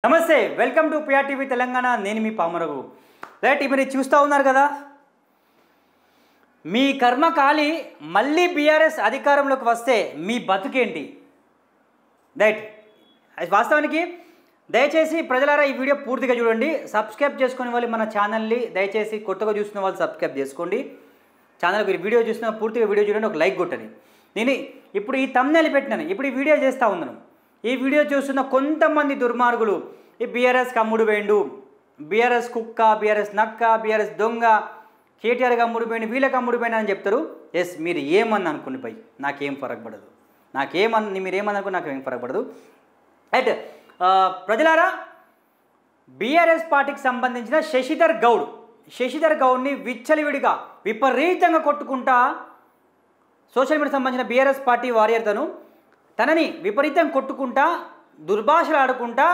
నమస్తే welcome to పిఆర్టీవీ Telangana నేను మీ పామరగు right మీరు చూస్తూ ఉన్నారు కదా మీ కర్మ కాలి మళ్ళీ బీఆర్ఎస్ అధికారంలోకి వస్తే మీ బతుకేంటి రైట్ వాస్తవానికి దయచేసి ప్రజలారా ఈ వీడియో పూర్తిగా చూడండి సబ్స్క్రైబ్ చేసుకునే వాళ్ళు మన ఛానల్ని దయచేసి కొత్తగా చూస్తున్న వాళ్ళు సబ్స్క్రైబ్ చేసుకోండి ఛానల్కి వీడియో చూసిన పూర్తిగా వీడియో చూడండి ఒక లైక్ కొట్టండి నేను ఇప్పుడు ఈ థంబ్నెయిల్ పెట్టినాను ఇప్పుడు ఈ వీడియో చేస్తూ ఉన్నాను ఈ వీడియో చూస్తున్న కొంతమంది దుర్మార్గులు ఈ బీఆర్ఎస్ కమ్ముడు వేయండు బీఆర్ఎస్ కుక్క బీఆర్ఎస్ నక్క బీఆర్ఎస్ దొంగ కేటీఆర్ కమ్ముడు పోయిండు వీళ్ళకి కమ్ముడు పోయినా అని చెప్తారు ఎస్ మీరు ఏమని అనుకుని పోయి నాకేం ఫరక్ పడదు మీరు ఏమని అనుకుని నాకు ఏం ఫరక్ పడదు రైట్ ప్రజలారా బీఆర్ఎస్ పార్టీకి సంబంధించిన శశిధర్ గౌడ్ని విచ్చలవిడిగా విపరీతంగా కొట్టుకుంటా సోషల్ మీడియా సంబంధించిన బీఆర్ఎస్ పార్టీ వారియర్ తనని విపరీతంగా కొట్టుకుంటా దుర్భాషలు ఆడుకుంటా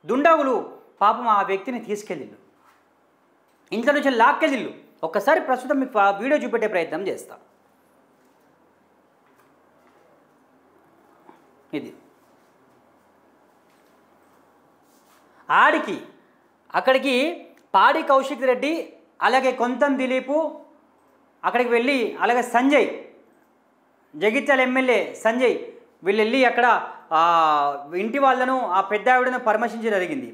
దుండాగులు పాపం ఆ వ్యక్తిని తీసుకెళ్ళిళ్ళు ఇంట్లో నుంచి లాక్కెళ్ళిళ్ళు ఒక్కసారి ప్రస్తుతం మీకు వీడియో చూపెట్టే ప్రయత్నం చేస్తా ఇది అక్కడికి పాడి కౌశిక్ రెడ్డి అలాగే కొంతం దిలీపు అక్కడికి వెళ్ళి అలాగే సంజయ్ జగిత్యాల ఎమ్మెల్యే సంజయ్ వీళ్ళు వెళ్ళి అక్కడ ఇంటి వాళ్ళను ఆ పెద్ద ఆవిడను పరామర్శించడం జరిగింది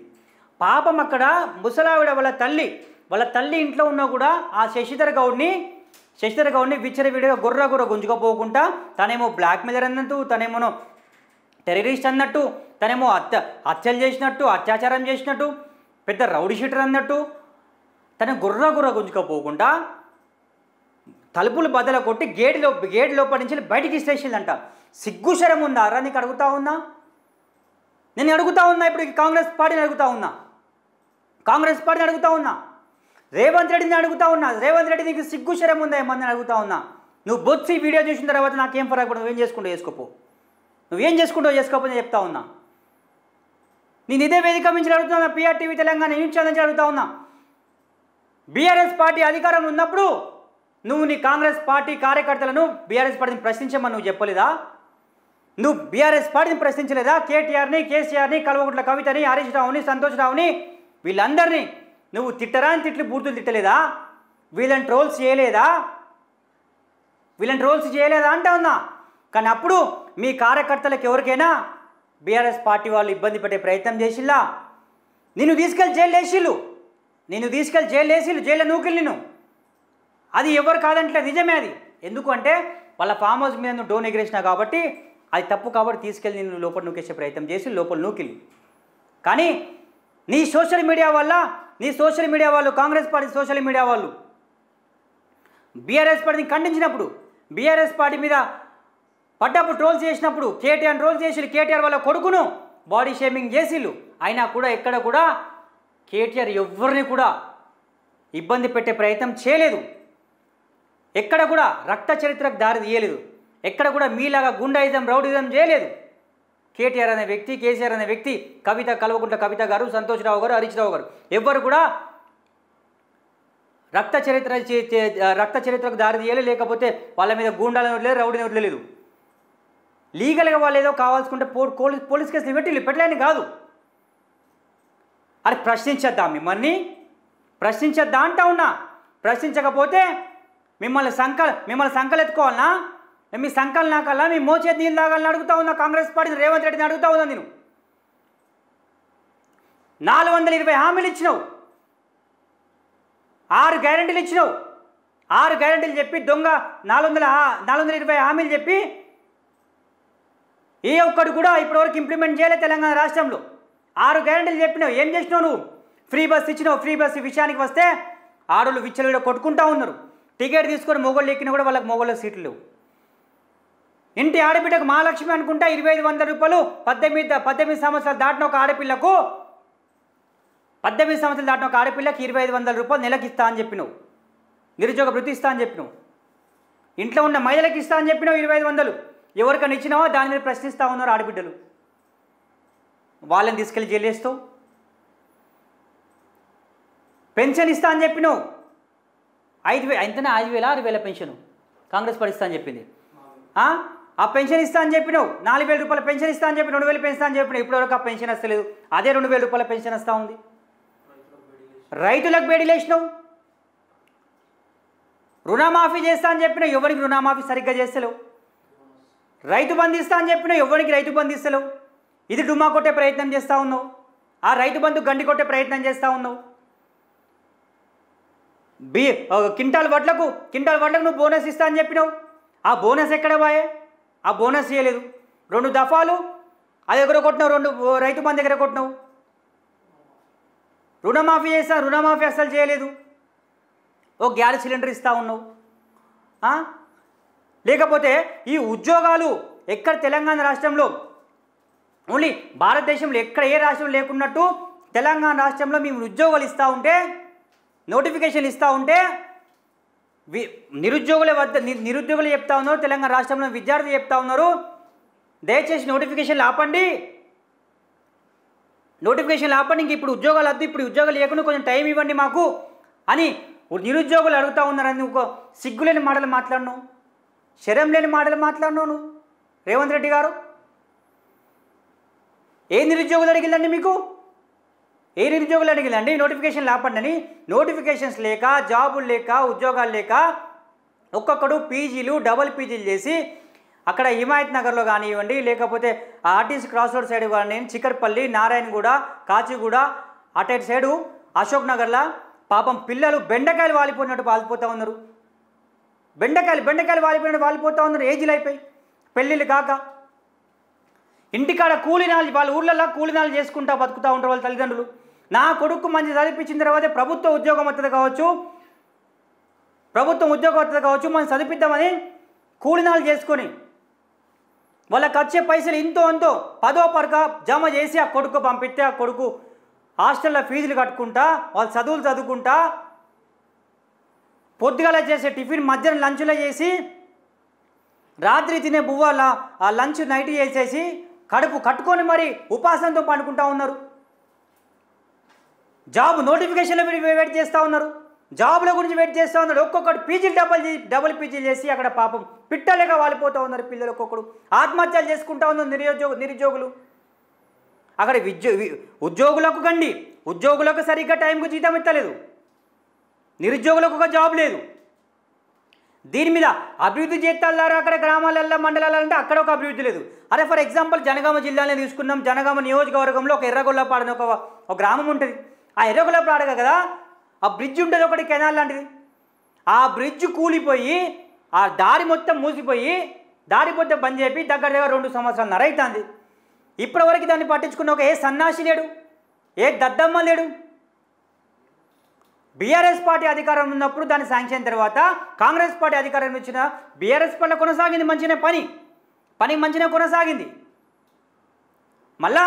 పాపం అక్కడ ముసలావిడ వాళ్ళ తల్లి ఇంట్లో ఉన్నా కూడా ఆ శశిధర్ గౌడ్ని విచ్చలవిడిగా గుర్ర గుంజుకపోకుండా తనేమో బ్లాక్మెయిలర్ అన్నట్టు తనేమో టెర్రరిస్ట్ అన్నట్టు తనేమో హత్యలు చేసినట్టు అత్యాచారం చేసినట్టు పెద్ద రౌడీ షీటర్ అన్నట్టు తన గుర్ర గుంజుకపోకుండా తలుపులు బద్దల కొట్టి గేట్ లోపల నుంచి బయటికి ఇస్తేసిందంట సిగ్గుశరం ఉందా రా నీకు అడుగుతా ఉన్నా నేను అడుగుతా ఉన్నా ఇప్పుడు కాంగ్రెస్ పార్టీని అడుగుతా ఉన్నా రేవంత్ రెడ్డిని అడుగుతా ఉన్నా రేవంత్ రెడ్డి నీకు సిగ్గుశరం ఉందా ఏమని అడుగుతా ఉన్నా నువ్వు బొత్సి వీడియో చూసిన తర్వాత నాకేం ఫరక్ పడదు నువ్వేం చేసుకుంటావు చేసుకోకపోతే చెప్తా ఉన్నా నేను ఇదే వేదిక నుంచి అడుగుతున్నా పిఆర్టీవీ తెలంగాణ న్యూస్ ఛానల్ నుంచి అడుగుతా ఉన్నా బీఆర్ఎస్ పార్టీ అధికారంలో ఉన్నప్పుడు నువ్వు నీ కాంగ్రెస్ పార్టీ కార్యకర్తలను బీఆర్ఎస్ పార్టీని ప్రశ్నించమని నువ్వు చెప్పలేదా నువ్వు బీఆర్ఎస్ పార్టీని ప్రశ్నించలేదా కేటీఆర్ని కేసీఆర్ని కల్వకుంట్ల కవితని హరీష్ రావుని సంతోష్ రావుని వీళ్ళందరినీ నువ్వు తిట్టరాని బూతులు తిట్టలేదా వీళ్ళని ట్రోల్స్ చేయలేదా అంటా ఉన్నా కానీ అప్పుడు మీ కార్యకర్తలకు ఎవరికైనా బీఆర్ఎస్ పార్టీ వాళ్ళు ఇబ్బంది పెట్టే ప్రయత్నం చేసిల్లా నిన్ను తీసుకెళ్ళి జైలు వేసిల్లు జైల్లో నూకిల్లు అది ఎవరు కాదంటే నిజమే అది ఎందుకు అంటే వాళ్ళ ఫామ్ హౌస్ మీద నువ్వు డోన్ ఎగిరేసినా కాబట్టి అది తప్పు కాబట్టి తీసుకెళ్ళి నేను లోపల నూకేసే ప్రయత్నం చేసి లోపల నూకిల్లు కానీ నీ సోషల్ మీడియా వాళ్ళు కాంగ్రెస్ పార్టీ సోషల్ మీడియా వాళ్ళు బీఆర్ఎస్ పార్టీని ఖండించినప్పుడు బీఆర్ఎస్ పార్టీ మీద పడ్డప్పుడు ట్రోల్స్ చేసినప్పుడు కేటీఆర్ ట్రోల్స్ చేసి కేటీఆర్ వాళ్ళ కొడుకును బాడీ షేమింగ్ చేసిళ్ళు అయినా కూడా ఎక్కడ కూడా కేటీఆర్ ఎవరిని కూడా ఇబ్బంది పెట్టే ప్రయత్నం చేయలేదు ఎక్కడ కూడా రక్త చరిత్రకు దారి తీయలేదు ఎక్కడ కూడా మీలాగా గుండాయిజం రౌడిజం చేయలేదు కేటీఆర్ అనే వ్యక్తి కేసీఆర్ అనే వ్యక్తి కల్వకుంట్ల కవిత గారు సంతోష్ రావు గారు హరీష్ రావు గారు ఎవ్వరు కూడా రక్త చరిత్రకు దారి తీయలేదు లేకపోతే వాళ్ళ మీద గుండాలను వదిలేదు రౌడీని వదిలేదు లీగల్గా వాళ్ళు ఏదో కావాల్సుకుంటే పోలీస్ కేసులు పెట్టలేని కాదు అది మిమ్మల్ని ప్రశ్నించద్దా అంటా ఉన్నా ప్రశ్నించకపోతే మిమ్మల్ని సంకలెత్తుకోవాలన్నా మీ సంకలు నాకల్లా మీ మోచేతి నీళ్ళు తాగాలని అడుగుతా ఉన్నా కాంగ్రెస్ పార్టీ రేవంత్ రెడ్డిని అడుగుతా ఉన్నా నేను 420 హామీలు ఇచ్చినావు 6 గ్యారెంటీలు ఇచ్చినావు 6 గ్యారెంటీలు చెప్పి దొంగ 420 హామీలు చెప్పి ఏ ఒక్కడు కూడా ఇప్పటివరకు ఇంప్లిమెంట్ చేయలేదు తెలంగాణ రాష్ట్రంలో 6 గ్యారెంటీలు చెప్పినావు ఏం చేసినావు నువ్వు ఫ్రీ బస్ ఇచ్చినావు ఫ్రీ బస్ విషయానికి వస్తే ఆడోళ్ళు విచ్చలవిడ కొట్టుకుంటా ఉన్నారు టికెట్ తీసుకొని మొగోళ్ళు ఎక్కినా కూడా వాళ్ళకి మొగోళ్ళ సీట్లు లేవు ఇంటి ఆడబిడ్డకు మహాలక్ష్మి అనుకుంటా 2500 రూపాయలు 18 సంవత్సరాలు దాటిన ఒక ఆడపిల్లకు 18 సంవత్సరాలు దాటిన ఒక ఆడపిల్లకి 2500 రూపాయలు నెలకి ఇస్తా అని చెప్పినావు నిరుద్యోగ వృత్తి ఇస్తా అని చెప్పినావు ఇంట్లో ఉన్న మహిళలకు ఇస్తా అని చెప్పినావు 2500 ఎవరికైనా ఇచ్చినావో దాని మీద ప్రశ్నిస్తూ ఉన్నారు ఆడబిడ్డలు వాళ్ళని తీసుకెళ్ళి జైలు వేస్తావు పెన్షన్ ఇస్తా అని చెప్పినావు 5000 ఎంతనే 5000 6000 పెన్షన్ కాంగ్రెస్ పార్టీ ఇస్తా అని చెప్పింది ఆ పెన్షన్ ఇస్తా అని చెప్పినావు, 4,000 రూపాయల పెన్షన్ ఇస్తా అని చెప్పి 2,000 పెన్షన్ అని చెప్పినావు, ఇప్పటివరకు ఆ పెన్షన్ వస్తలేదు. అదే 2,000 రూపాయల పెన్షన్ వస్తూ ఉంది. రైతులకు బేడీలు వేసినావు. రుణమాఫీ చేస్తా అని చెప్పినావు, ఎవరికి రుణమాఫీ సరిగ్గా చేస్తలేవు. రైతు బంధు ఇస్తా అని చెప్పినావు, ఎవరికి రైతు బంధు ఇస్తలేవు. ఇది డుమా కొట్టే ప్రయత్నం చేస్తూ ఉన్నావు. ఆ రైతు బంధు గండి కొట్టే ప్రయత్నం చేస్తూ ఉన్నావు. క్వింటాల్ వడ్లకు నువ్వు బోనస్ ఇస్తా అని చెప్పినావు, ఆ బోనస్ ఎక్కడ పోయే? ఆ బోనస్ ఇవ్వలేదు. 2 దఫాలు అది ఎక్కడ కొట్టినావు, 2 రైతు బంధు దగ్గర కొట్టినావు. రుణమాఫీ చేస్తా, రుణమాఫీ అసలు చేయలేదు. ఓ గ్యాస్ సిలిండర్ ఇస్తూ ఉన్నావు. లేకపోతే ఈ ఉద్యోగాలు ఎక్కడ తెలంగాణ రాష్ట్రంలో, ఓన్లీ భారతదేశంలో ఎక్కడ ఏ రాష్ట్రం లేకున్నట్టు తెలంగాణ రాష్ట్రంలో మేము ఉద్యోగాలు ఇస్తూ ఉంటే, నోటిఫికేషన్ ఇస్తూ ఉంటే నిరుద్యోగులు చెప్తా ఉన్నారు, తెలంగాణ రాష్ట్రంలో విద్యార్థులు చెప్తా ఉన్నారు, దయచేసి నోటిఫికేషన్లు ఆపండి, ఇంక ఇప్పుడు ఉద్యోగాలు వద్దు, ఇప్పుడు ఉద్యోగాలు లేకుండా కొంచెం టైం ఇవ్వండి మాకు అని నిరుద్యోగులు అడుగుతూ ఉన్నారని ఒక సిగ్గులేని మాటలు మాట్లాడినావు, శరం లేని మాటలు మాట్లాడినావు నువ్వు రేవంత్ రెడ్డి గారు. ఏ నిరుద్యోగులు అడిగిందండి మీకు? ఏ నిరుద్యోగులు అడిగిందండి నోటిఫికేషన్లు ఆపండి అని? నోటిఫికేషన్స్ లేక, జాబులు లేక, ఉద్యోగాలు లేక ఒక్కొక్కడు పీజీలు, డబుల్ పీజీలు చేసి అక్కడ హిమాయత్ నగర్లో కానివ్వండి, లేకపోతే ఆర్టీసీ క్రాస్ రోడ్ సైడ్ కానివ్వండి, చిక్కర్పల్లి, నారాయణగూడ, కాచిగూడ, అటు సైడు అశోక్ నగర్లో పాపం పిల్లలు బెండకాయలు వాలిపోయినట్టు వాలిపోతూ ఉన్నారు. బెండకాయలు వాలిపోతూ ఉన్నారు. ఏజీలు అయిపోయి పెళ్ళిళ్ళు కాక ఇంటికాడ కూలినాలు, వాళ్ళ ఊళ్ళల్లో కూలినాలు చేసుకుంటా బతుకుతూ ఉంటారు వాళ్ళ తల్లిదండ్రులు. నా కొడుకు మంచి చదివించిన తర్వాతే ప్రభుత్వ ఉద్యోగం వస్తుంది కావచ్చు, మనం చదివిద్దామని కూలినాలు చేసుకొని వాళ్ళకి వచ్చే పైసలు ఇంతో అంతో 10వ పరక జమ చేసి ఆ కొడుకు పంపిస్తే, ఆ కొడుకు హాస్టల్లో ఫీజులు కట్టుకుంటా, వాళ్ళ చదువులు చదువుకుంటా, పొద్దుగాల చేసే టిఫిన్ మధ్యాహ్నం లంచ్లో చేసి, రాత్రి తినే బువ్వాల ఆ లంచ్ నైట్ చేసేసి కడుపు కట్టుకొని మరి ఉపాసనతో పండుకుంటూ ఉన్నారు. జాబ్ నోటిఫికేషన్లో వెయిట్ చేస్తూ ఉన్నారు, జాబుల గురించి వెయిట్ చేస్తూ ఉన్నారు. ఒక్కొక్కటి పీజీలు డబుల్ పీజీలు చేసి అక్కడ పాపం పిట్టలేక వాలిపోతూ ఉన్నారు పిల్లలు. ఒక్కొక్కడు ఆత్మహత్యలు చేసుకుంటూ ఉన్నారు నిరుద్యోగులు. అక్కడ ఉద్యోగులకు గండి, ఉద్యోగులకు సరిగ్గా టైంకు జీతం ఇస్తలేదు, నిరుద్యోగులకు ఒక జాబ్ లేదు. దీని మీద అభివృద్ధి చేస్తారా అక్కడ గ్రామాలల్లో, మండలాల్లో అంటే అక్కడ ఒక అభివృద్ధి లేదు. అరే ఫర్ ఎగ్జాంపుల్ జనగామ జిల్లానే తీసుకున్నాం. జనగామ నియోజకవర్గంలో ఒక ఎర్రగొల్లపాడు అని ఒక గ్రామం ఉంటుంది. ఆ ఎర్రగొల్లపాడుగా కదా ఆ బ్రిడ్జ్ ఉంటుంది, ఒకటి కెనాల్ లాంటిది. ఆ బ్రిడ్జ్ కూలిపోయి ఆ దారి మొత్తం మూసిపోయి, దారి మొత్తం బంద్ చేపి దగ్గర 2 సంవత్సరాలు నరైతుంది. ఇప్పటివరకు దాన్ని పట్టించుకున్న ఒక ఏ సన్నాసి లేడు, ఏ దద్దమ్మ లేడు. బీఆర్ఎస్ పార్టీ అధికారం ఉన్నప్పుడు దాన్ని శాంక్షన్ తర్వాత కాంగ్రెస్ పార్టీ అధికారం ఇచ్చిన బీఆర్ఎస్ పార్టీ కొనసాగింది, పని మంచిగా కొనసాగింది. మళ్ళా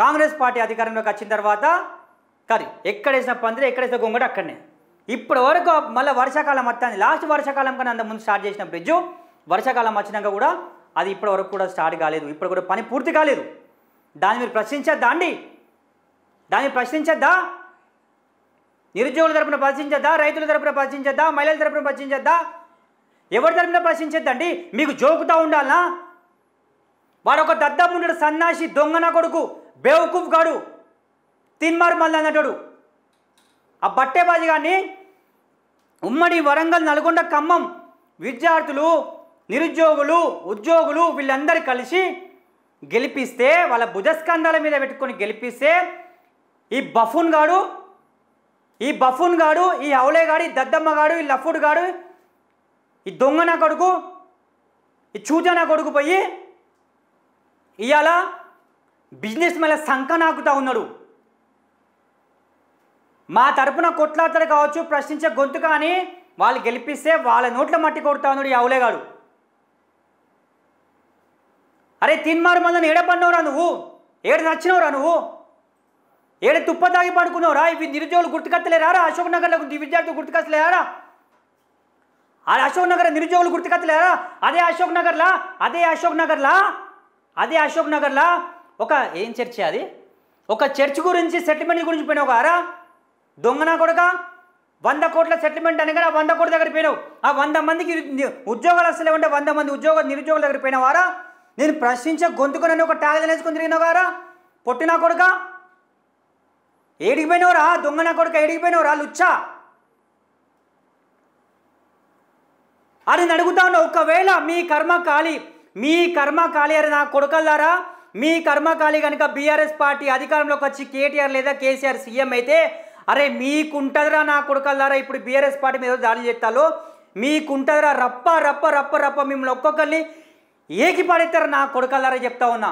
కాంగ్రెస్ పార్టీ అధికారంలోకి వచ్చిన తర్వాత కానీ ఎక్కడేసిన పందిరి, ఎక్కడేసిన గొంగడు అక్కడనే. ఇప్పటి వరకు మళ్ళీ వర్షాకాలం వస్తుంది. లాస్ట్ వర్షాకాలం కన్నా అంత ముందు స్టార్ట్ చేసిన బ్రిడ్జు వర్షాకాలం వచ్చినాక కూడా అది ఇప్పటి వరకు కూడా స్టార్ట్ కాలేదు, ఇప్పుడు కూడా పని పూర్తి కాలేదు. దాన్ని మీరు ప్రశ్నించద్దా అండి? నిరుద్యోగుల తరపున ప్రశ్నించద్దా? రైతుల తరపున ప్రశ్నించద్దా? మహిళల తరపున ప్రశ్నించద్దా? ఎవరి తరపున ప్రశ్నించద్దండి? మీకు జోకుతూ ఉండాలనా? వాడు ఒక దద్దమ్మ ఉన్నాడు, సన్నాసి దొంగన కొడుకు, బేవకూఫ్ గాడు, తిన్మార్ మళ్ళీ అన్నట్టు ఆ బట్టేబాజీ గారిని ఉమ్మడి వరంగల్, నల్గొండ, ఖమ్మం విద్యార్థులు, నిరుద్యోగులు, ఉద్యోగులు వీళ్ళందరూ కలిసి గెలిపిస్తే, వాళ్ళ భుజస్కంధాల మీద పెట్టుకొని గెలిపిస్తే ఈ బఫూన్ గాడు, ఈ హౌలేగాడు, ఈ దద్దమ్మగాడు, ఈ లఫుడ్ గాడు, ఈ దొంగన కొడుకు, ఈ చూజన కొడుకు పోయి ఇవాళ బిజినెస్ మీద సంక నాకుతా ఉన్నాడు. మా తరపున కొట్లాడతాడు కావచ్చు, ప్రశ్నించే గొంతు కానీ వాళ్ళు గెలిపిస్తే వాళ్ళ నోట్ల మట్టి కొడుతా ఉన్నాడు ఈ హౌలేగాడు. అరే తిన్మారు మందని ఏడపడినవురా నువ్వు? ఏడు నచ్చినవురా నువ్వు? ఏడు తుప్ప తాగి పడుకున్నావురా? ఇవి నిరుద్యోగులు గుర్తుకత్తలేరా? అశోక్ నగర్లో విద్యార్థులు గుర్తుకత్తలేరా? అది అశోక్ నగర్ నిరుద్యోగులు గుర్తుకత్తలేరా? అదే అశోక్ నగర్లా ఒక ఏం చర్చ అది? ఒక చర్చ్ గురించి, సెటిల్మెంట్ గురించి పోయిన ఒక దొంగనా కొడుక 100 కోట్ల సెటిల్మెంట్ అనగా 100 కోట్ల దగ్గర పోయినావు. ఆ 100 మందికి ఉద్యోగాలు అసలే ఉంటే 100 మంది నిరుద్యోగుల దగ్గర పోయినవారా? నేను ప్రశ్నించే గొంతుకునని ఒక ట్యాగ్ వేసుకొని తిరిగినవారా? పొట్టినా కొడుక ఏడికి పోయినవరా? దొంగ నా కొడుక ఏడికి పోయినవరా? లుచ్చా అని అడుగుతా ఉన్నా. ఒకవేళ మీ కర్మ ఖాళీ అరే నా కొడుకల్లారా, మీ కర్మ ఖాళీ కనుక బీఆర్ఎస్ పార్టీ అధికారంలోకి వచ్చి కేటీఆర్ లేదా కేసీఆర్ సీఎం అయితే అరే మీకుంటుందిరా నా కొడుకల్లారా. ఇప్పుడు బీఆర్ఎస్ పార్టీ మీద దాడులు చేస్తాలో మీకుంటుందిరా. రప్ప రప్ప రప్ప రప్ప మిమ్మల్ని ఒక్కొక్కరిని ఏకి పడేస్తారు నా కొడుకల్లారా చెప్తా ఉన్నా.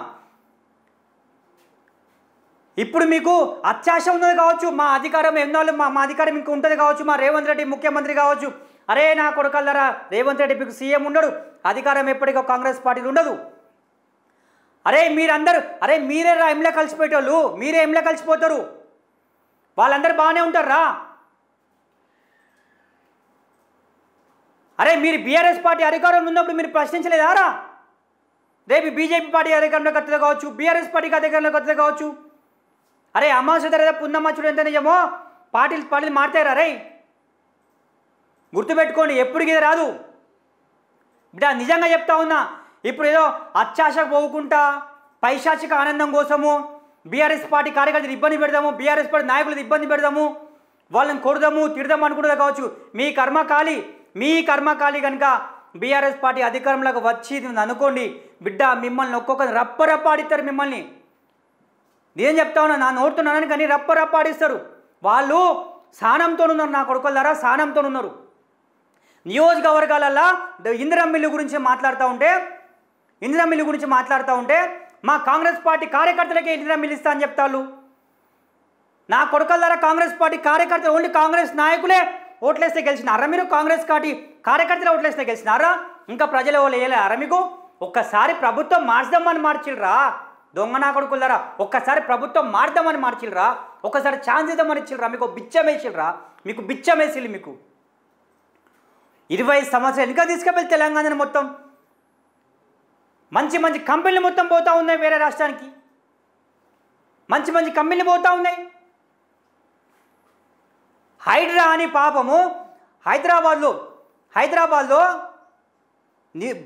ఇప్పుడు మీకు అత్యాశ ఉన్నది కావచ్చు, మా అధికారం ఎన్నాళ్ళు మా అధికారం ఇంకా ఉంటుంది కావచ్చు, మా రేవంత్ రెడ్డి ముఖ్యమంత్రి కావచ్చు. అరే నా కొడుకల్లారా, రేవంత్ రెడ్డి మీకు సీఎం ఉండడు, అధికారం ఎప్పటికో కాంగ్రెస్ పార్టీలు ఉండదు. అరే మీరందరూ మీరే ఎంలో కలిసిపోయేటోళ్ళు, మీరే ఎంలో కలిసిపోతారు. వాళ్ళందరూ బాగానే ఉంటారా? అరే మీరు బీఆర్ఎస్ పార్టీ అధికారంలో ఉన్నప్పుడు మీరు ప్రశ్నించలేదారా? రేపు బీజేపీ పార్టీ అధికారంలోకి వస్తుంది కావచ్చు, బీఆర్ఎస్ పార్టీకి అధికారంలోకి వస్తుంది కావచ్చు. అరే అమావాస్య ధర పున్నమ్మచ్చుడు ఎంత నిజమో పార్టీలు మారుతారా? రే గుర్తుపెట్టుకోండి, ఎప్పటికి ఇది రాదు బిడ్డ. నిజంగా చెప్తా ఉన్నా. ఇప్పుడు ఏదో అత్యాశకు పోకుండా పైశాచిక ఆనందం కోసము బీఆర్ఎస్ పార్టీ కార్యకర్తలు ఇబ్బంది పెడదాము, బీఆర్ఎస్ పార్టీ నాయకులు ఇబ్బంది పెడదాము, వాళ్ళని కొడదాము తిడదాము అనుకుంటుంది కావచ్చు. మీ కర్మ ఖాళీ కనుక బీఆర్ఎస్ పార్టీ అధికారంలోకి వచ్చి అనుకోండి బిడ్డ, మిమ్మల్ని ఒక్కొక్కరు రప్ప ఆడిస్తారు. మిమ్మల్ని నేను చెప్తా ఉన్నా, నా నోడుతున్నానని కానీ రప్ప ఆడిస్తారు. వాళ్ళు సానంతో ఉన్నారు నా కొడుకుల ద్వారా, సానంతో ఉన్నారు. నియోజకవర్గాలల్లో ఇందిరమ్మ మిల్లు గురించి మాట్లాడుతూ ఉంటే మా కాంగ్రెస్ పార్టీ కార్యకర్తలకే ఇందిరమ్మ మిల్లు ఇస్తా అని చెప్తాళ్ళు. నా కొడుకుల ద్వారా కాంగ్రెస్ పార్టీ కార్యకర్తలు ఓన్లీ కాంగ్రెస్ నాయకులే ఓట్లేస్తే గెలిచినారా? మీరు కాంగ్రెస్ పార్టీ కార్యకర్తలు ఓట్లేస్తే గెలిచినారా? ఇంకా ప్రజలు వేయలేరా మీకు? ఒక్కసారి ప్రభుత్వం మార్చుదామని మార్చిల్రా దొంగ నా కొడుకుల ద్వారా. ఒక్కసారి ప్రభుత్వం మార్దామని మార్చిల్రా, ఒక్కసారి ఛాన్స్ ఇద్దామని ఇచ్చిల్రా. మీకు బిచ్చం వేసిల్రా, మీకు బిచ్చం వేసిల్లు. మీకు 20 సంవత్సరాలు ఇంకా తీసుకెళ్ళి తెలంగాణని మొత్తం మంచి కంపెనీలు మొత్తం పోతూ ఉన్నాయి వేరే రాష్ట్రానికి. మంచి కంపెనీలు పోతూ ఉన్నాయి. హైడ్రా అని పాపము హైదరాబాద్లో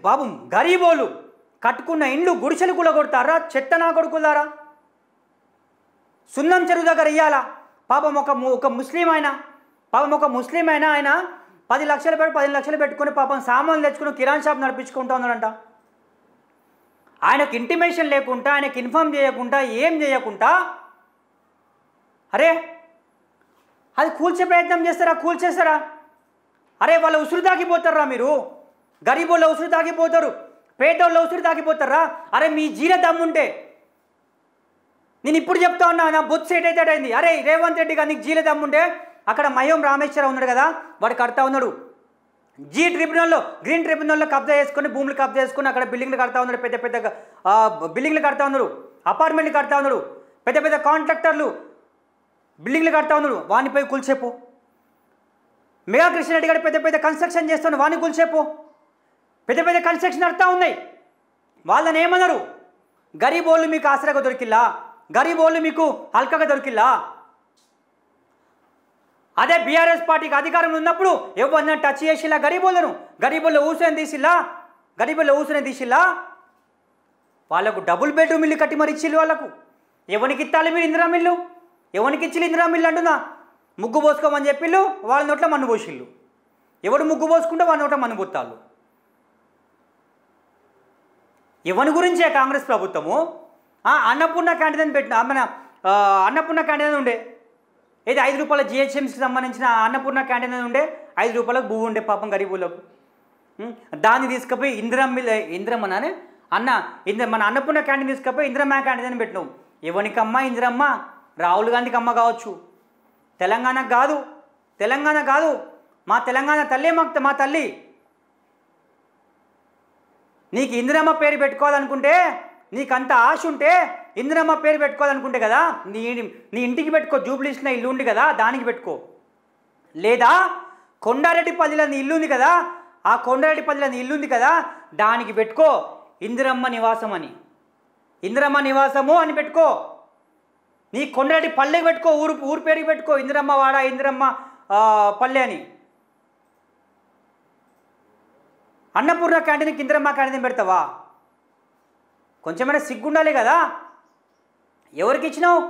బాబు గరీబోళ్ళు కట్టుకున్న ఇండ్లు గుడిసెలు కూడా కొడతారా? చెత్త నా కొడుకులారా. సున్నం చెరువు దగ్గర ఇయ్యాలా పాపం ఒక ముస్లిం అయినా ఆయన 10 లక్షలు పెట్టుకుని పాపం సామాన్లు తెచ్చుకుని కిరాణా షాప్ నడిపించుకుంటూ ఉన్నాడంట. ఆయనకు ఇంటిమేషన్ లేకుండా, ఆయనకు ఇన్ఫార్మ్ చేయకుండా, ఏం చేయకుండా అరే అది కూల్చే ప్రయత్నం చేస్తారా? కూల్చేస్తారా? అరే వాళ్ళ ఉసురు తాగిపోతారా? మీరు గరీబోళ్ళ ఉసురు తాగిపోతారు, పేదోళ్ళ ఉసురు తాగిపోతారా? అరే మీ జీల దమ్ముంటే నేను ఇప్పుడు చెప్తా ఉన్నా, నా బొత్సు ఏటైతే అయింది. అరే రేవంత్ రెడ్డి గారు నీకు జీల దమ్ముంటే అక్కడ మయం రామేశ్వరరావు ఉన్నాడు కదా, వాడు కడతా ఉన్నాడు. గ్రీన్ ట్రిబ్యునల్లో కబ్జా చేసుకుని, భూములు కబ్జా చేసుకుని అక్కడ బిల్డింగ్లు కడతా ఉన్నాడు. పెద్ద బిల్డింగ్లు కడతా ఉన్నారు, అపార్ట్మెంట్లు కడతా ఉన్నారు, పెద్ద కాంట్రాక్టర్లు బిల్డింగ్లు కడతా ఉన్నారు. వానిపై కూల్చేపు. మెగా కృష్ణారెడ్డి గారు పెద్ద కన్స్ట్రక్షన్ చేస్తున్నారు, వాడిని కూల్చేపు. పెద్ద కన్స్ట్రక్షన్ నడుతూ ఉన్నాయి. వాళ్ళని ఏమన్నారు? గరీబోళ్ళు మీకు ఆసరాగా దొరికిల్లా, గరీబోళ్ళు మీకు హల్కగా దొరికిల్లా. అదే బీఆర్ఎస్ పార్టీకి అధికారంలో ఉన్నప్పుడు ఎవరన్నా టచ్ చేసిల్లా? గరీబోళ్ళు ఊసుని తీసిల్లా. వాళ్ళకు డబుల్ బెడ్రూమ్ ఇల్లు కట్టి మరి ఇచ్చిల్లు. వాళ్ళకు ఎవరికి ఇత్తాలి మీరు ఇందిరా మిల్లు? ఎవరికి ఇచ్చిల్లు ఇందిరా మిల్లు అంటున్నా? ముగ్గు పోసుకోమని చెప్పిళ్ళు, వాళ్ళ నోట్ల మన్ను పోసిళ్ళు. ఎవడు ముగ్గు పోసుకుంటే వాళ్ళ నోట్ల మన్ను పోతాళ్ళు. ఎవరి గురించే కాంగ్రెస్ ప్రభుత్వము అన్నపూర్ణ క్యాంటీన్ పెట్టిన అన్నపూర్ణ క్యాంటీన్ ఉండే, ఏది 5 రూపాయల జిహెచ్ఎంసీకి సంబంధించిన అన్నపూర్ణ క్యాంటీన్ ఉండే, 5 రూపాయలకు భూ ఉండే పాపం గరీబులకు. దాన్ని తీసుకుపోయి మన అన్నపూర్ణ క్యాంటీన్ తీసుకుపోయి ఇందిరమ్మ క్యాంటీన్ అని పెట్టినాం. ఎవరికమ్మ ఇందిరమ్మ? రాహుల్ గాంధీకి అమ్మ కావచ్చు, తెలంగాణకు కాదు. మా తెలంగాణ తల్లే మా తల్లి. నీకు ఇందిరమ్మ పేరు పెట్టుకోవాలనుకుంటే, నీకంత ఆశ ఉంటే ఇందిరమ్మ పేరు పెట్టుకోవాలనుకుంటే కదా నీ ఇంటికి పెట్టుకో. జూబ్లీస్లో ఇల్లు ఉంది కదా, దానికి పెట్టుకో. లేదా కొండారెడ్డిపల్లిలో నీ ఇల్లు ఉంది కదా, ఆ కొండారెడ్డిపల్లిలో నీ ఇల్లు ఉంది కదా, దానికి పెట్టుకో ఇందిరమ్మ నివాసము అని పెట్టుకో. నీ కొండారెడ్డి పల్లెకి పెట్టుకో, ఊరు పేరుకి పెట్టుకో. ఇందిరమ్మ వాడ, ఇందిరమ్మ పల్లె అని. అన్నపూర్ణ క్యాంటీన్కి ఇందిరమ్మ క్యాంటీన్ పెడతావా? కొంచెమైనా సిగ్గుండాలి కదా. ఎవరికి ఇచ్చినావు?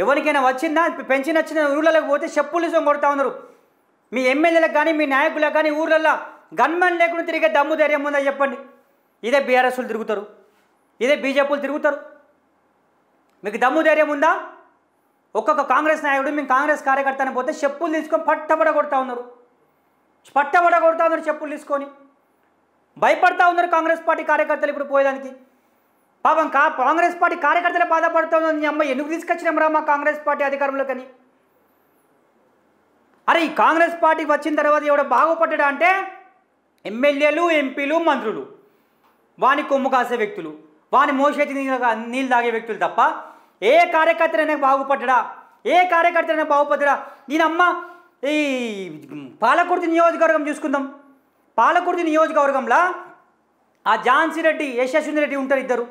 ఎవరికైనా వచ్చిందా? పెన్షన్ వచ్చిన ఊళ్ళలోకి పోతే చెప్పులు కొడతా ఉన్నారు. మీ ఎమ్మెల్యేలకు కానీ మీ నాయకులకు కానీ ఊళ్ళల్లో గన్మెన్ లేకుండా తిరిగే దమ్ము ధైర్యం ఉందా చెప్పండి? ఇదే బీఆర్ఎస్లు తిరుగుతారు, ఇదే బీజేపీలు తిరుగుతారు. మీకు దమ్ము ధైర్యం ఉందా? ఒక్కొక్క కాంగ్రెస్ నాయకుడు మేము కాంగ్రెస్ కార్యకర్తని పోతే చెప్పులు తీసుకొని పట్టబడ కొడతా ఉన్నారు, చెప్పులు తీసుకొని భయపడతా ఉన్నారు కాంగ్రెస్ పార్టీ కార్యకర్తలు ఇప్పుడు పోయేదానికి. పాపం కాంగ్రెస్ పార్టీ కార్యకర్తలే బాధపడుతూ ఉన్నారు. నీ అమ్మాయి ఎందుకు తీసుకొచ్చినాం రా మా కాంగ్రెస్ పార్టీ అధికారంలో కానీ? అరే ఈ కాంగ్రెస్ పార్టీకి వచ్చిన తర్వాత ఎవడో బాగుపడ్డా అంటే ఎమ్మెల్యేలు, ఎంపీలు, మంత్రులు, వాని కొమ్ము కాసే వ్యక్తులు, వాని మోసేతి నీళ్ళు తాగే వ్యక్తులు తప్ప ఏ కార్యకర్తనైనా బాగుపడ్డా, ఏ కార్యకర్తనైనా బాగుపడ్డా? నేనమ్మ ఈ పాలకుర్తి నియోజకవర్గం చూసుకుందాం. పాలకుర్తి నియోజకవర్గంలో ఆ ఝాన్సీ రెడ్డి, యశస్విని రెడ్డి ఉంటారు ఇద్దరు.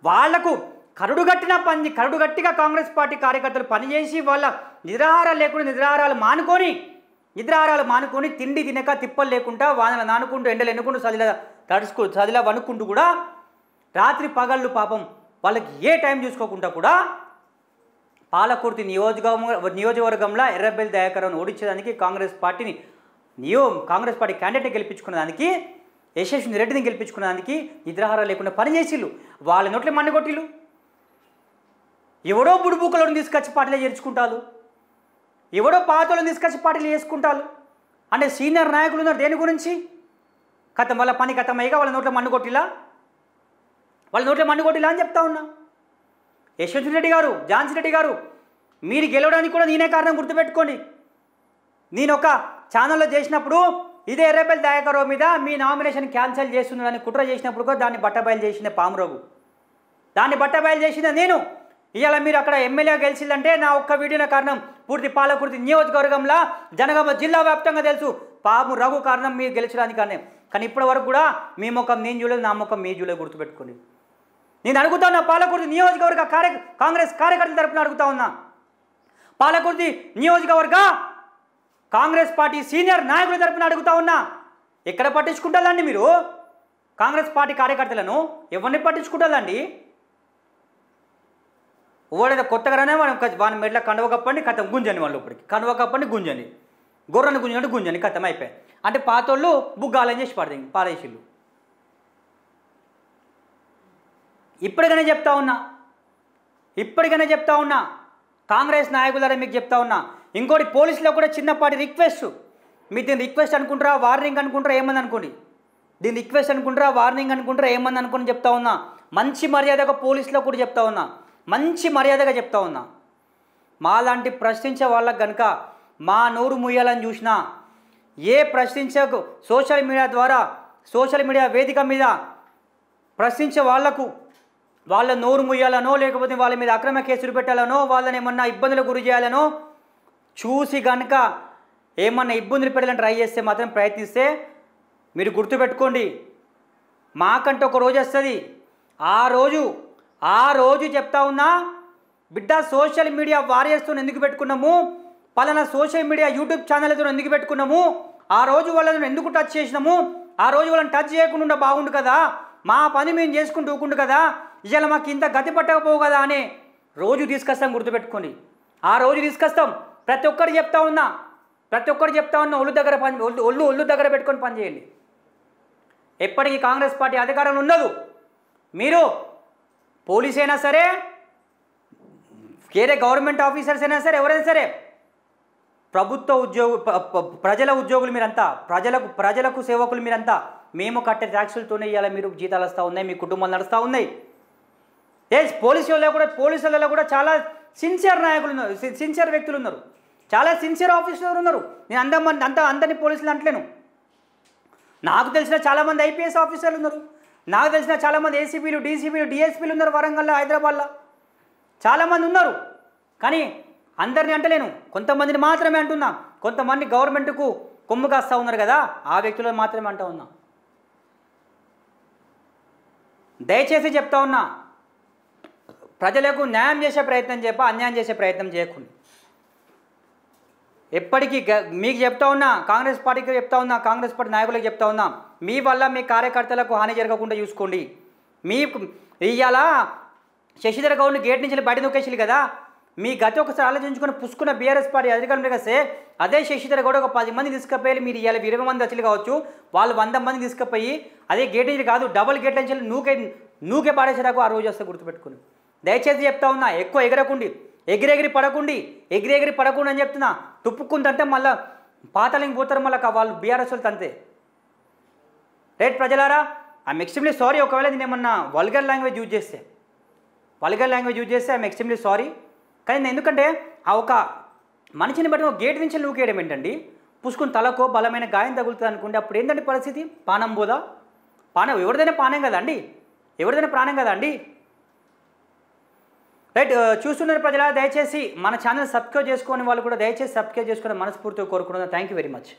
వాళ్లకు కరుడుగట్టిగా కాంగ్రెస్ పార్టీ కార్యకర్తలు పనిచేసి వాళ్ళ నిద్రాహారాలు మానుకొని తిండి తినక తిప్పలు లేకుండా వానలు నానుకుంటూ ఎండలు ఎన్నుకుంటూ చదిలా వణుకుంటూ కూడా రాత్రి పగళ్ళు పాపం వాళ్ళకి ఏ టైం చూసుకోకుండా కూడా పాలకుర్తి నియోజకవర్గంలో ఎర్రబెల్లి దయాకర్ను ఓడించేదానికి కాంగ్రెస్ పార్టీ క్యాండిడేట్ని గెలిపించుకున్న దానికి, యశస్విని రెడ్డిని గెలిపించుకున్న దానికి నిద్రాహారాలు లేకుండా పనిచేసిళ్ళు. వాళ్ళ నోట్లే మన్నగొట్టిళ్ళు. ఎవడో బుడుబుక్కలను తీసుకొచ్చి పార్టీలో చేర్చుకుంటారు, ఎవడో పాతలను తీసుకొచ్చి పార్టీలు చేసుకుంటారు. అంటే సీనియర్ నాయకులు ఉన్నారు దేని గురించి? కథం వాళ్ళ పని కథమయ్యగా వాళ్ళ నోట్లో మన్నుకొట్టిలా అని చెప్తా ఉన్నా. యశ్వంత్ రెడ్డి గారు, ఝాన్సీ రెడ్డి గారు, మీరు గెలవడానికి కూడా నేనే కారణం గుర్తుపెట్టుకోండి. నేను ఒక ఛానల్లో చేసినప్పుడు ఇదే ఎర్రబెల్లి దయాకర్ మీద మీ నామినేషన్ క్యాన్సిల్ చేస్తున్నాడని కుట్ర చేసినప్పుడు కూడా దాన్ని బట్టబయలు చేసిన పామురోగు, దాన్ని బట్టబయలు చేసిన నేను. ఇవాళ మీరు అక్కడ ఎమ్మెల్యే గెలిచిందంటే నా ఒక్క వీడియోనే కారణం. పూర్తి పాలకుర్తి నియోజకవర్గంలో జనగామ జిల్లా వ్యాప్తంగా తెలుసు పాము రఘు కారణం మీరు గెలిచడానికి కారణం. కానీ ఇప్పటి వరకు కూడా మీ ముఖం నేను చూడలేదు, నా ముఖం మీ చూడలేదు, గుర్తుపెట్టుకోండి. నేను అడుగుతా ఉన్నా, పాలకుర్తి నియోజకవర్గ కాంగ్రెస్ కార్యకర్తల తరపున అడుగుతా ఉన్నా, పాలకుర్తి నియోజకవర్గ కాంగ్రెస్ పార్టీ సీనియర్ నాయకుల తరపున అడుగుతా ఉన్నా, ఎక్కడ పట్టించుకుంటారండి మీరు కాంగ్రెస్ పార్టీ కార్యకర్తలను? ఎవరిని పట్టించుకుంటారండి? ఓడేదో కొత్తగానే వాని మెడల కండవ కప్పండి, కథం గుంజని వాళ్ళు ఇప్పటికి కండవ కప్పండి, గుంజని గొర్రెను గుంజండి, గుంజని కథం అయిపోయాయి. అంటే పాతోళ్ళు బుగ్గాలని చేసి పారేసిళ్ళు. ఇప్పటికైనా చెప్తా ఉన్నా కాంగ్రెస్ నాయకులారా, మీకు చెప్తా ఉన్నా. ఇంకోటి పోలీసులో కూడా చిన్నపాటి రిక్వెస్ట్, మీరు దీన్ని రిక్వెస్ట్ అనుకుంటారా, వార్నింగ్ అనుకుంటారా, ఏమని అనుకోండి, దీన్ని రిక్వెస్ట్ అనుకుంటారా, వార్నింగ్ అనుకుంటారా, ఏమని అనుకుని చెప్తా ఉన్నా. మంచి మర్యాదగా పోలీసులో కూడా చెప్తా ఉన్నా, మంచి మర్యాదగా చెప్తా ఉన్నా. మాలాంటి ప్రశ్నించే వాళ్ళకు కనుక మా నోరు ముయ్యాలని చూసినా, ఏ ప్రశ్నించకు సోషల్ మీడియా వేదిక మీద ప్రశ్నించే వాళ్లకు వాళ్ళ నోరు ముయ్యాలనో, లేకపోతే వాళ్ళ మీద అక్రమ కేసులు పెట్టాలనో, వాళ్ళని ఏమన్నా ఇబ్బందులకు గురి చేయాలనో చూసి కనుక ఏమన్నా ఇబ్బందులు పెట్టాలని ట్రై చేస్తే మాత్రం ప్రయత్నిస్తే మీరు గుర్తుపెట్టుకోండి, మాకంటే ఒక రోజు వస్తుంది. ఆ రోజు చెప్తా ఉన్నా, బిడ్డ సోషల్ మీడియా వారియర్స్తో ఎందుకు పెట్టుకున్నాము, పలానా సోషల్ మీడియా యూట్యూబ్ ఛానల్తో ఎందుకు పెట్టుకున్నాము, ఆ రోజు వాళ్ళని ఎందుకు టచ్ చేసినాము, ఆ రోజు వాళ్ళని టచ్ చేయకుండా బాగుండు కదా, మా పని మేము చేసుకుంటూ ఊకుండు కదా, ఇవాళ మాకు ఇంత గతి పట్టకపోవు కదా అనే రోజు తీసుకొస్తాం, గుర్తుపెట్టుకోండి. ఆ రోజు తీసుకొస్తాం. ప్రతి ఒక్కరు చెప్తా ఉన్నా, ఒళ్ళు దగ్గర పెట్టుకొని పనిచేయండి. ఎప్పటికీ కాంగ్రెస్ పార్టీ అధికారం ఉండదు. మీరు పోలీస్ అయినా సరే, వేరే గవర్నమెంట్ ఆఫీసర్స్ అయినా సరే, ఎవరైనా సరే, ప్రజల ఉద్యోగులు మీరంతా, ప్రజలకు సేవకులు మీరంతా. మేము కట్టే ట్యాక్సులతోనే ఇవాళ మీరు జీతాలు వస్తూ ఉన్నాయి, మీ కుటుంబాలు నడుస్తూ ఉన్నాయి. పోలీసులలో కూడా చాలా సిన్సియర్ నాయకులు ఉన్నారు, సిన్సియర్ వ్యక్తులు ఉన్నారు, చాలా సిన్సియర్ ఆఫీసర్లు ఉన్నారు. నేను అందరినీ పోలీసులు అంటలేను. నాకు తెలిసిన చాలామంది ఐపీఎస్ ఆఫీసర్లు ఉన్నారు, నాకు తెలిసిన చాలామంది ఏసీపీలు, డీసీపీలు, డిఎస్పీలు ఉన్నారు వరంగల్లో, హైదరాబాద్లో చాలామంది ఉన్నారు. కానీ అందరినీ అంటలేను, కొంతమందిని మాత్రమే అంటున్నా. కొంతమంది గవర్నమెంట్కు కొమ్ము కాస్తూ ఉన్నారు కదా, ఆ వ్యక్తులను మాత్రమే అంటూ ఉన్నా. దయచేసి చెప్తా ఉన్నా, ప్రజలకు న్యాయం చేసే ప్రయత్నం అన్యాయం చేసే ప్రయత్నం చేయకుండా. ఎప్పటికీ మీకు చెప్తా ఉన్నా, కాంగ్రెస్ పార్టీకి చెప్తా ఉన్నా, కాంగ్రెస్ పార్టీ నాయకులకు చెప్తా ఉన్నా, మీ వల్ల మీ కార్యకర్తలకు హాని జరగకుండా చూసుకోండి. మీ ఇవాళ శశిధర్ గౌడ్ని గేట్ నుంచి బయట నొక్కేసి కదా, మీ గతి ఒకసారి ఆలోచించుకొని పుసుకున్న బీఆర్ఎస్ పార్టీ అధికారంలోకి వస్తే అదే శశిధర్ గౌడ్ ఒక 10 మంది తీసుకుపోయి, మీరు ఇవాళ 20 మంది వచ్చి కావచ్చు, వాళ్ళు 100 మంది తీసుకుపోయి అదే గేట్ నుంచి కాదు డబుల్ గేట్ నుంచి నూకే పాడేసేదాకా ఆ రోజు వస్తే గుర్తుపెట్టుకుని. దయచేసి చెప్తా ఉన్నా, ఎక్కువ ఎగరకుండి, ఎగిరెగిరి పడకుండా అని చెప్తున్నా. తుప్పుకుందంటే మళ్ళీ పాతలింగ్ పోతారు, మళ్ళీ వాళ్ళు బీఆర్ఎస్ వాళ్ళు అంతే. రైట్ ప్రజలారా, ఐఎమ్ ఎక్స్ట్రీమ్లీ సారీ. ఒకవేళ నేను ఏమన్నా వల్గర్ లాంగ్వేజ్ యూజ్ చేస్తే ఐఎమ్ ఎక్స్ట్రీమ్లీ సారీ. కానీ నేను ఎందుకంటే ఆ ఒక మనిషిని బట్టి ఒక గేట్ నుంచి నూకేయడం ఏంటండి, పుసుకుని తలకో బలమైన గాయం తగులుతుంది అనుకుంటే అప్పుడు ఏంటంటే పరిస్థితి? పానం పోదా? ఎవరిదైనా ప్రాణం కదండి. రైట్, చూస్తున్నారు ప్రజల, దయచేసి మన ఛానల్ సబ్స్క్రైబ్ చేసుకునే వాళ్ళు కూడా దయచేసి సబ్స్క్రైబ్ చేసుకుని మనస్ఫూర్తిగా కోరుకుంటున్నాను. Thank you very much.